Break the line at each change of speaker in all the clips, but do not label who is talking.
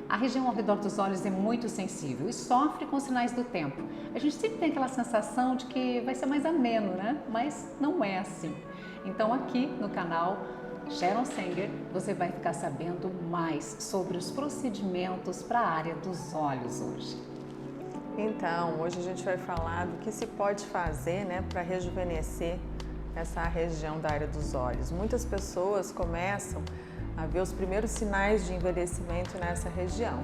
A região ao redor dos olhos é muito sensível e sofre com os sinais do tempo. A gente sempre tem aquela sensação de que vai ser mais ameno, né? Mas não é assim. Então aqui no canal Sharon Senger, você vai ficar sabendo mais sobre os procedimentos para a área dos olhos hoje.
Então, hoje a gente vai falar do que se pode fazer, né, para rejuvenescer essa região da área dos olhos. Muitas pessoas começam a ver os primeiros sinais de envelhecimento nessa região,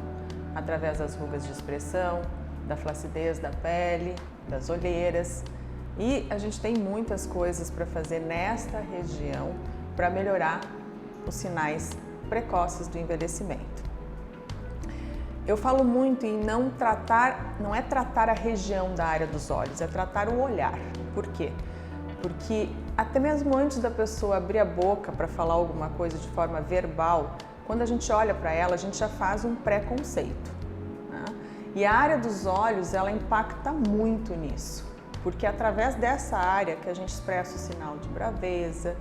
através das rugas de expressão, da flacidez da pele, das olheiras. E a gente tem muitas coisas para fazer nesta região para melhorar os sinais precoces do envelhecimento. Eu falo muito em não é tratar a região da área dos olhos, é tratar o olhar. Por quê? Porque até mesmo antes da pessoa abrir a boca para falar alguma coisa de forma verbal, quando a gente olha para ela, a gente já faz um preconceito, né? E a área dos olhos, ela impacta muito nisso, porque é através dessa área que a gente expressa o sinal de braveza,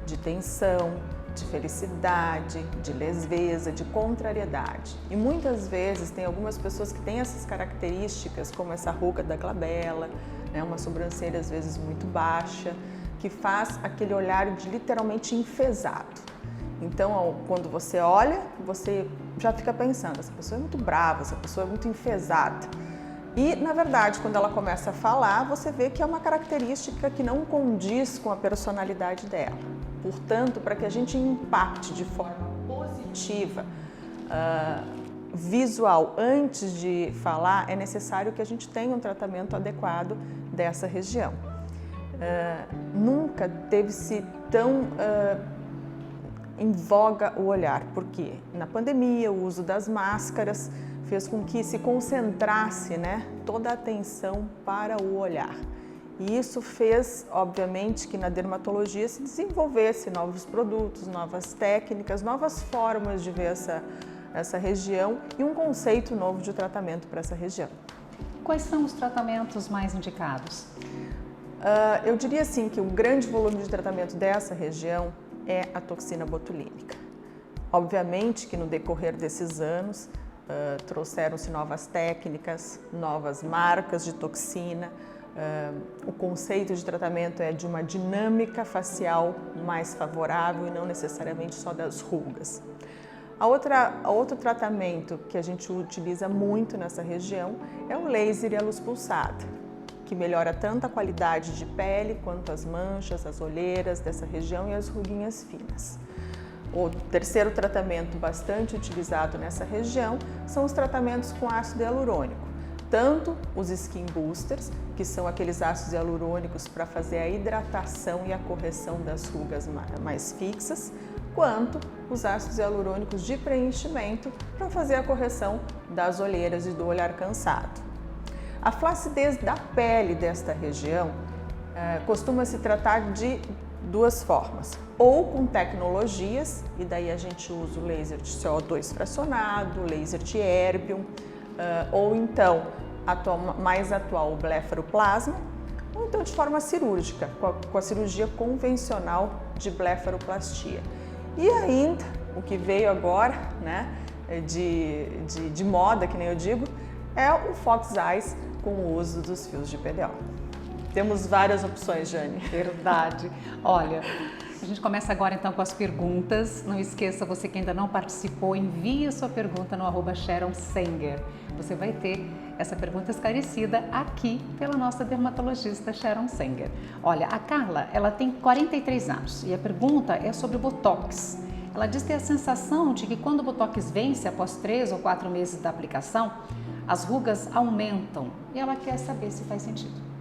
de tensão, de felicidade, de leveza, de contrariedade. E muitas vezes tem algumas pessoas que têm essas características, como essa ruga da glabela, né, uma sobrancelha às vezes muito baixa, que faz aquele olhar de literalmente enfesado. Então, quando você olha, você já fica pensando, essa pessoa é muito brava, essa pessoa é muito enfesada. E, na verdade, quando ela começa a falar, você vê que é uma característica que não condiz com a personalidade dela. Portanto, para que a gente impacte de forma positiva, visual, antes de falar, é necessário que a gente tenha um tratamento adequado dessa região. Nunca teve-se tão em voga o olhar, porque na pandemia o uso das máscaras fez com que se concentrasse, né, toda a atenção para o olhar. E isso fez, obviamente, que na dermatologia se desenvolvesse novos produtos, novas técnicas, novas formas de ver essa região e um conceito novo de tratamento para essa região.
Quais são os tratamentos mais indicados?
Eu diria assim que o grande volume de tratamento dessa região é a toxina botulínica. Obviamente que no decorrer desses anos trouxeram-se novas técnicas, novas marcas de toxina. O conceito de tratamento é de uma dinâmica facial mais favorável e não necessariamente só das rugas. Outro tratamento que a gente utiliza muito nessa região é o laser e a luz pulsada, que melhora tanto a qualidade de pele quanto as manchas, as olheiras dessa região e as ruguinhas finas. O terceiro tratamento bastante utilizado nessa região são os tratamentos com ácido hialurônico, tanto os skin boosters, que são aqueles ácidos hialurônicos para fazer a hidratação e a correção das rugas mais fixas, quanto os ácidos hialurônicos de preenchimento para fazer a correção das olheiras e do olhar cansado. A flacidez da pele desta região costuma se tratar de duas formas, ou com tecnologias, e daí a gente usa o laser de CO2 fracionado, o laser de erbium, ou então, mais atual, o blefaroplasma, ou então de forma cirúrgica, com a cirurgia convencional de blefaroplastia. E ainda, o que veio agora, né, de moda, que nem eu digo, é o Fox Eyes com o uso dos fios de PDO. Temos várias opções, Jane.
Verdade. Olha, a gente começa agora então com as perguntas. Não esqueça, você que ainda não participou, envie a sua pergunta no @SharonSenger. Você vai ter essa pergunta esclarecida aqui pela nossa dermatologista Sharon Senger. Olha, a Carla, ela tem 43 anos e a pergunta é sobre o Botox. Ela diz ter a sensação de que quando o Botox vence após 3 ou 4 meses da aplicação, as rugas aumentam e ela quer saber se faz sentido.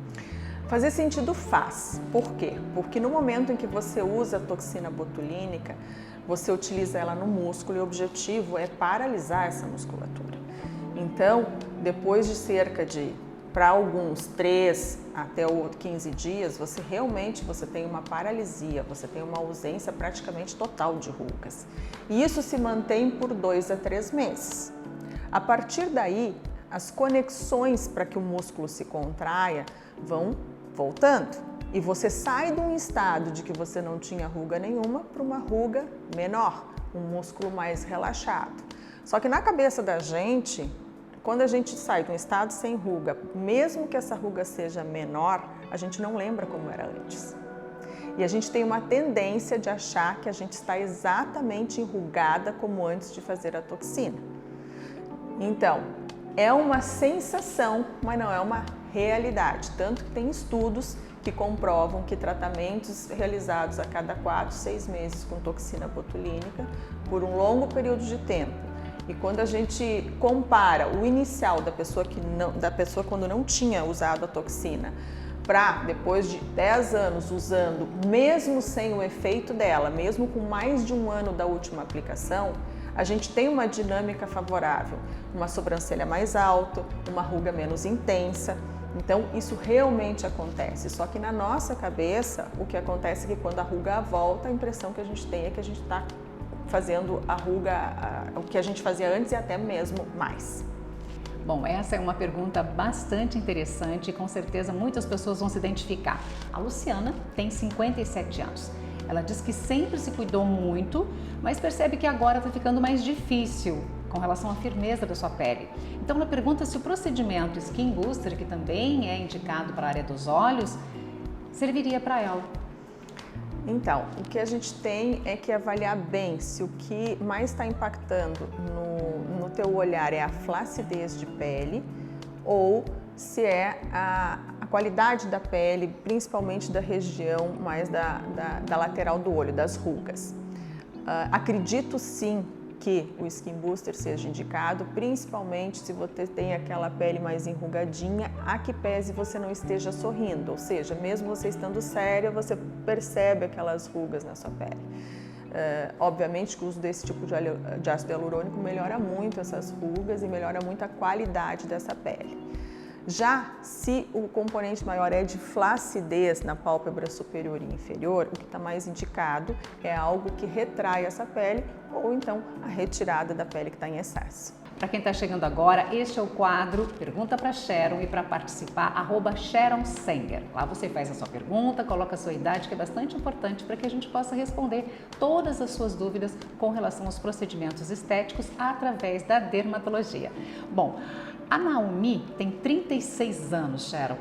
Fazer sentido faz. Por quê? Porque no momento em que você usa a toxina botulínica, você utiliza ela no músculo e o objetivo é paralisar essa musculatura. Então, depois de cerca de, para alguns, 3 até 15 dias, você tem uma paralisia, você tem uma ausência praticamente total de rugas. E isso se mantém por 2 a 3 meses. A partir daí, as conexões para que o músculo se contraia vão voltando e você sai de um estado de que você não tinha ruga nenhuma para uma ruga menor, um músculo mais relaxado. Só que na cabeça da gente, quando a gente sai de um estado sem ruga, mesmo que essa ruga seja menor, a gente não lembra como era antes. E a gente tem uma tendência de achar que a gente está exatamente enrugada como antes de fazer a toxina. Então, é uma sensação, mas não é uma realidade. Tanto que tem estudos que comprovam que tratamentos realizados a cada 4, 6 meses com toxina botulínica, por um longo período de tempo, e quando a gente compara o inicial da pessoa quando não tinha usado a toxina, para depois de 10 anos usando, mesmo sem o efeito dela, mesmo com mais de um ano da última aplicação, a gente tem uma dinâmica favorável, uma sobrancelha mais alta, uma ruga menos intensa. Então, isso realmente acontece, só que na nossa cabeça, o que acontece é que quando a ruga volta, a impressão que a gente tem é que a gente está fazendo a ruga, o que a gente fazia antes e até mesmo mais.
Bom, essa é uma pergunta bastante interessante e com certeza muitas pessoas vão se identificar. A Luciana tem 57 anos. Ela diz que sempre se cuidou muito, mas percebe que agora está ficando mais difícil com relação à firmeza da sua pele. Então ela pergunta se o procedimento Skin Booster, que também é indicado para a área dos olhos, serviria para ela.
Então, o que a gente tem é que avaliar bem se o que mais está impactando no teu olhar é a flacidez de pele ou se é a qualidade da pele, principalmente da região mais da lateral do olho, das rugas. Acredito sim que o Skin Booster seja indicado, principalmente se você tem aquela pele mais enrugadinha, a que pese você não esteja sorrindo, ou seja, mesmo você estando séria, você percebe aquelas rugas na sua pele. Obviamente que o uso desse tipo de ácido hialurônico melhora muito essas rugas e melhora muito a qualidade dessa pele. Já se o componente maior é de flacidez na pálpebra superior e inferior, o que está mais indicado é algo que retrai essa pele ou então a retirada da pele que está em excesso.
Para quem está chegando agora, este é o quadro Pergunta para Sharon e para participar, @SharonSenger. Lá você faz a sua pergunta, coloca a sua idade, que é bastante importante para que a gente possa responder todas as suas dúvidas com relação aos procedimentos estéticos através da dermatologia. Bom, a Naomi tem 36 anos, Sharon.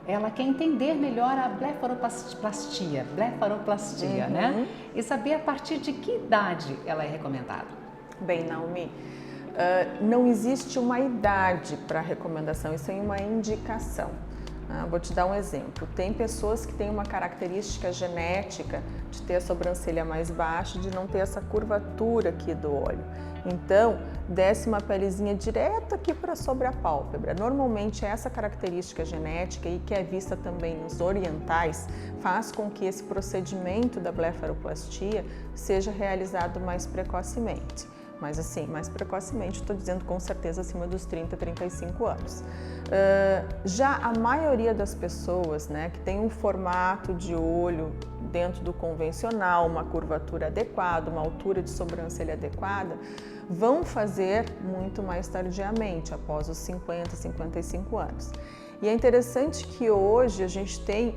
Ela quer entender melhor a blefaroplastia, né? E saber a partir de que idade ela é recomendada.
Bem, Naomi, não existe uma idade para recomendação, isso é uma indicação. Vou te dar um exemplo. Tem pessoas que têm uma característica genética de ter a sobrancelha mais baixa, de não ter essa curvatura aqui do olho. Então, desce uma pelezinha direto aqui para sobre a pálpebra. Normalmente, essa característica genética, e que é vista também nos orientais, faz com que esse procedimento da blefaroplastia seja realizado mais precocemente. Mas assim, mais precocemente, estou dizendo com certeza acima dos 30, 35 anos. Já a maioria das pessoas, né, que tem um formato de olho dentro do convencional, uma curvatura adequada, uma altura de sobrancelha adequada, vão fazer muito mais tardiamente, após os 50, 55 anos. E é interessante que hoje a gente tem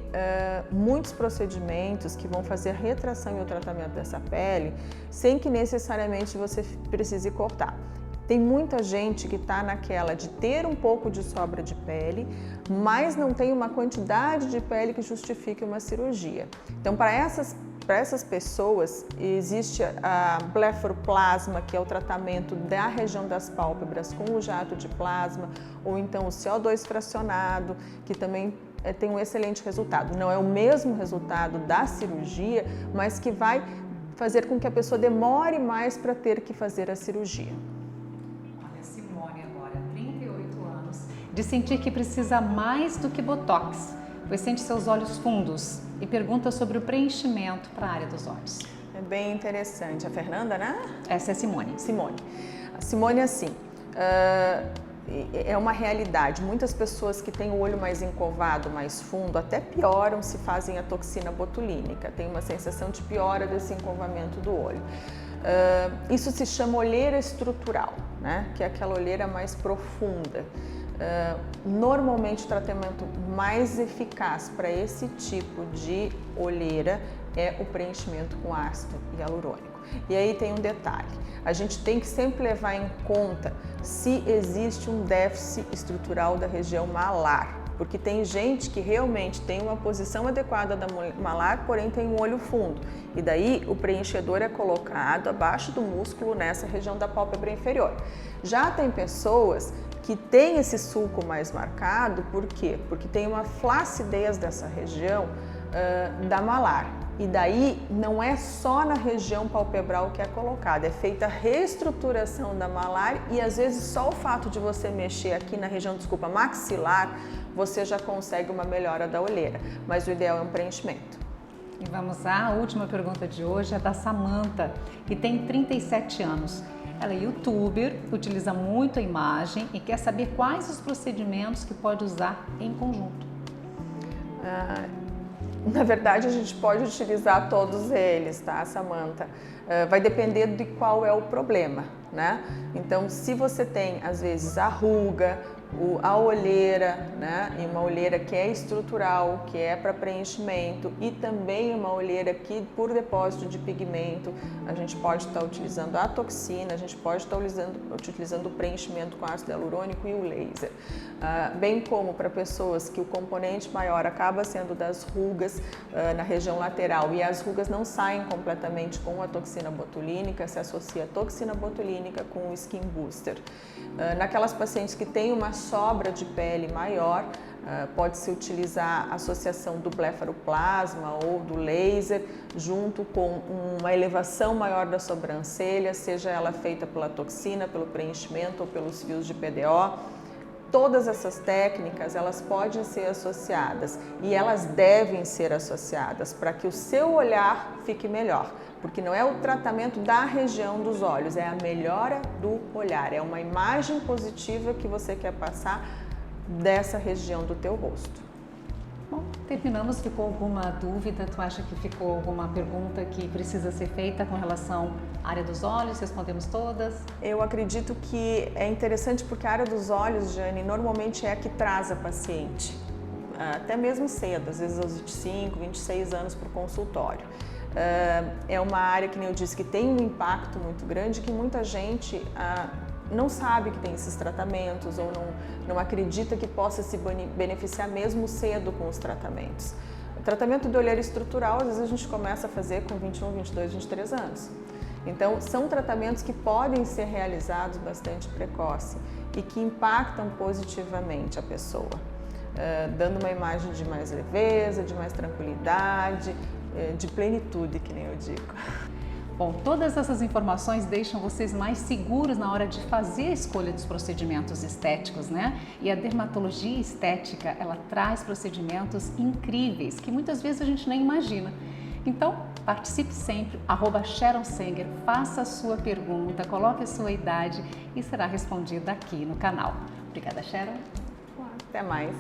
muitos procedimentos que vão fazer a retração e o tratamento dessa pele sem que necessariamente você precise cortar. Tem muita gente que está naquela de ter um pouco de sobra de pele, mas não tem uma quantidade de pele que justifique uma cirurgia. Então, para essas pessoas, existe a blefaroplasma, que é o tratamento da região das pálpebras com o jato de plasma, ou então o CO2 fracionado, que também tem um excelente resultado. Não é o mesmo resultado da cirurgia, mas que vai fazer com que a pessoa demore mais para ter que fazer a cirurgia.
Olha, Simone agora, 38 anos, de sentir que precisa mais do que botox, pois sente seus olhos fundos e pergunta sobre o preenchimento para a área dos olhos.
É bem interessante. A Fernanda, né?
Essa é a Simone.
A Simone, assim, é uma realidade. Muitas pessoas que têm o olho mais encovado, mais fundo, até pioram se fazem a toxina botulínica. Tem uma sensação de piora desse encovamento do olho. Isso se chama olheira estrutural, né? Que é aquela olheira mais profunda. Normalmente o tratamento mais eficaz para esse tipo de olheira é o preenchimento com ácido hialurônico. E aí tem um detalhe, a gente tem que sempre levar em conta se existe um déficit estrutural da região malar, porque tem gente que realmente tem uma posição adequada da malar, porém tem um olho fundo, e daí o preenchedor é colocado abaixo do músculo nessa região da pálpebra inferior. Já tem pessoas que têm esse sulco mais marcado, por quê? Porque tem uma flacidez dessa região da malar. E daí não é só na região palpebral que é colocada, é feita a reestruturação da malar e às vezes só o fato de você mexer aqui na região, maxilar, você já consegue uma melhora da olheira, mas o ideal é um preenchimento.
E vamos à última pergunta de hoje, é da Samantha, que tem 37 anos. Ela é youtuber, utiliza muito a imagem e quer saber quais os procedimentos que pode usar em conjunto.
Na verdade, a gente pode utilizar todos eles, tá, Samantha? Vai depender de qual é o problema, né? Então, se você tem, às vezes, a ruga, a olheira, né? E uma olheira que é estrutural, que é para preenchimento, e também uma olheira que, por depósito de pigmento, a gente pode estar utilizando a toxina, a gente pode estar utilizando o preenchimento com ácido hialurônico e o laser. Bem como para pessoas que o componente maior acaba sendo das rugas na região lateral e as rugas não saem completamente com a toxina botulínica, se associa a toxina botulínica com o Skin Booster. Naquelas pacientes que têm uma sobra de pele maior, pode-se utilizar a associação do blefaroplasma ou do laser junto com uma elevação maior da sobrancelha, seja ela feita pela toxina, pelo preenchimento ou pelos fios de PDO. Todas essas técnicas, elas podem ser associadas e elas devem ser associadas para que o seu olhar fique melhor, porque não é o tratamento da região dos olhos, é a melhora do olhar, é uma imagem positiva que você quer passar dessa região do teu rosto.
Bom, terminamos. Ficou alguma dúvida? Tu acha que ficou alguma pergunta que precisa ser feita com relação à área dos olhos? Respondemos todas?
Eu acredito que é interessante porque a área dos olhos, Jane, normalmente é a que traz a paciente, até mesmo cedo, às vezes aos 25, 26 anos para o consultório. É uma área, que nem eu disse, que tem um impacto muito grande, que muita gente não sabe que tem esses tratamentos ou não acredita que possa se beneficiar mesmo cedo com os tratamentos. O tratamento de olheira estrutural, às vezes a gente começa a fazer com 21, 22, 23 anos. Então, são tratamentos que podem ser realizados bastante precoce e que impactam positivamente a pessoa, dando uma imagem de mais leveza, de mais tranquilidade, de plenitude, que nem eu digo.
Bom, todas essas informações deixam vocês mais seguros na hora de fazer a escolha dos procedimentos estéticos, né? E a dermatologia estética, ela traz procedimentos incríveis que muitas vezes a gente nem imagina. Então, participe sempre, @SharonSanger, faça a sua pergunta, coloque a sua idade e será respondida aqui no canal. Obrigada, Sharon.
Até mais.